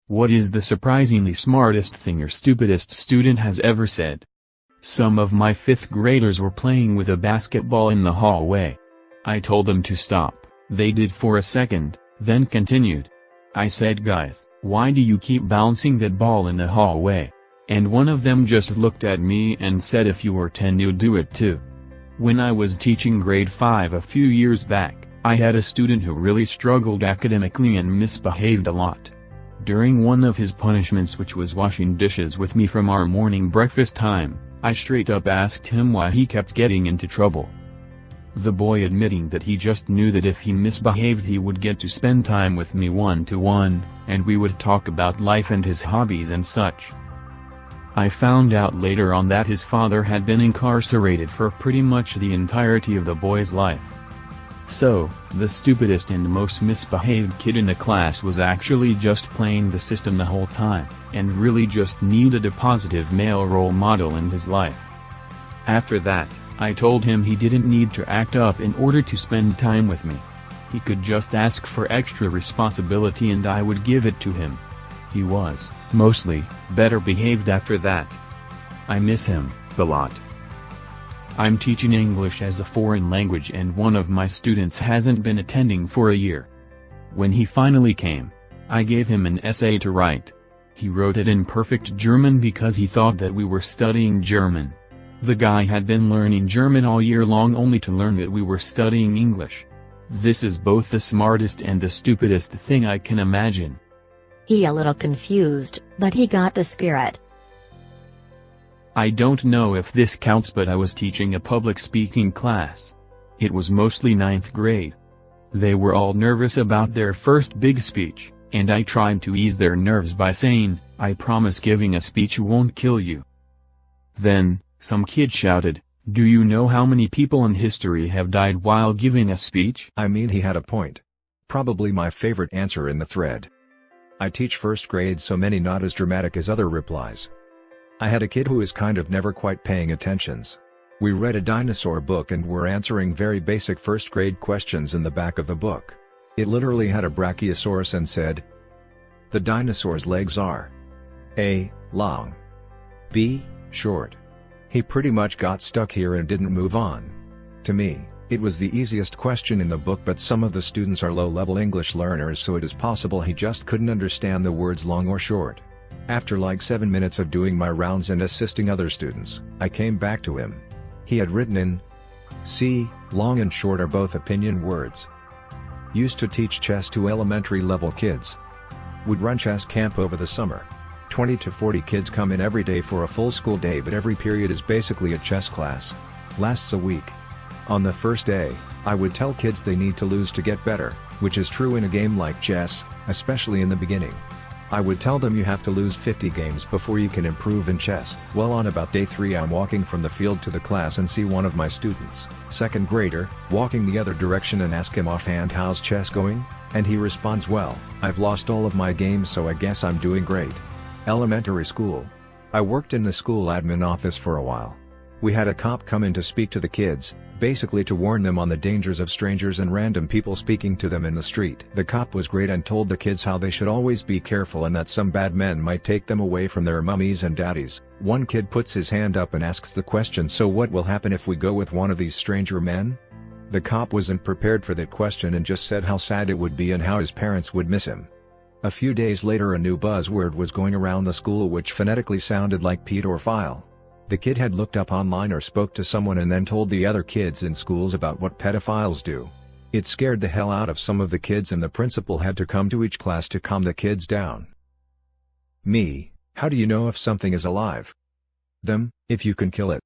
What is the surprisingly smartest thing your stupidest student has ever said? Some of my 5th graders were playing with a basketball in the hallway. I told them to stop. They did for a second, then continued. I said, "Guys, why do you keep bouncing that ball in the hallway?" And one of them just looked at me and said, "If you were 10 you'd do it too." When I was teaching grade 5 a few years back, I had a student who really struggled academically and misbehaved a lot. During one of his punishments, which was washing dishes with me from our morning breakfast time, I straight up asked him why he kept getting into trouble. The boy admitting that he just knew that if he misbehaved he would get to spend time with me one-to-one, and we would talk about life and his hobbies and such. I found out later on that his father had been incarcerated for pretty much the entirety of the boy's life. So, the stupidest and most misbehaved kid in the class was actually just playing the system the whole time, and really just needed a positive male role model in his life. After that, I told him he didn't need to act up in order to spend time with me. He could just ask for extra responsibility and I would give it to him. He was, mostly, better behaved after that. I miss him, a lot. I'm teaching English as a foreign language and one of my students hasn't been attending for a year. When he finally came, I gave him an essay to write. He wrote it in perfect German because he thought that we were studying German. The guy had been learning German all year long only to learn that we were studying English. This is both the smartest and the stupidest thing I can imagine. He a little confused, but he got the spirit. I don't know if this counts, but I was teaching a public speaking class. It was mostly 9th grade. They were all nervous about their first big speech, and I tried to ease their nerves by saying, "I promise giving a speech won't kill you." Then, some kid shouted, "Do you know how many people in history have died while giving a speech?" I mean, he had a point. Probably my favorite answer in the thread. I teach 1st grade, so many not as dramatic as other replies. I had a kid who is kind of never quite paying attentions. We read a dinosaur book and were answering very basic 1st grade questions in the back of the book. It literally had a brachiosaurus and said, "The dinosaur's legs are A. long, B. short." He pretty much got stuck here and didn't move on. To me, it was the easiest question in the book, but some of the students are low-level English learners, so it is possible he just couldn't understand the words long or short. After like 7 minutes of doing my rounds and assisting other students, I came back to him. He had written in C, long and short are both opinion words. Used to teach chess to elementary level kids. Would run chess camp over the summer. 20 to 40 kids come in every day for a full school day, but every period is basically a chess class. Lasts a week. On the first day, I would tell kids they need to lose to get better, which is true in a game like chess, especially in the beginning. I would tell them you have to lose 50 games before you can improve in chess. Well, on about day 3 I'm walking from the field to the class and see one of my students, 2nd grader, walking the other direction and ask him offhand, "How's chess going?" And he responds, "Well, I've lost all of my games, so I guess I'm doing great." Elementary school. I worked in the school admin office for a while. We had a cop come in to speak to the kids, basically to warn them on the dangers of strangers and random people speaking to them in the street. The cop was great and told the kids how they should always be careful and that some bad men might take them away from their mummies and daddies. One kid puts his hand up and asks the question, "So what will happen if we go with one of these stranger men?" The cop wasn't prepared for that question and just said how sad it would be and how his parents would miss him. A few days later a new buzzword was going around the school which phonetically sounded like pedophile. The kid had looked up online or spoke to someone and then told the other kids in schools about what pedophiles do. It scared the hell out of some of the kids and the principal had to come to each class to calm the kids down. Me, how do you know if something is alive? Them, if you can kill it.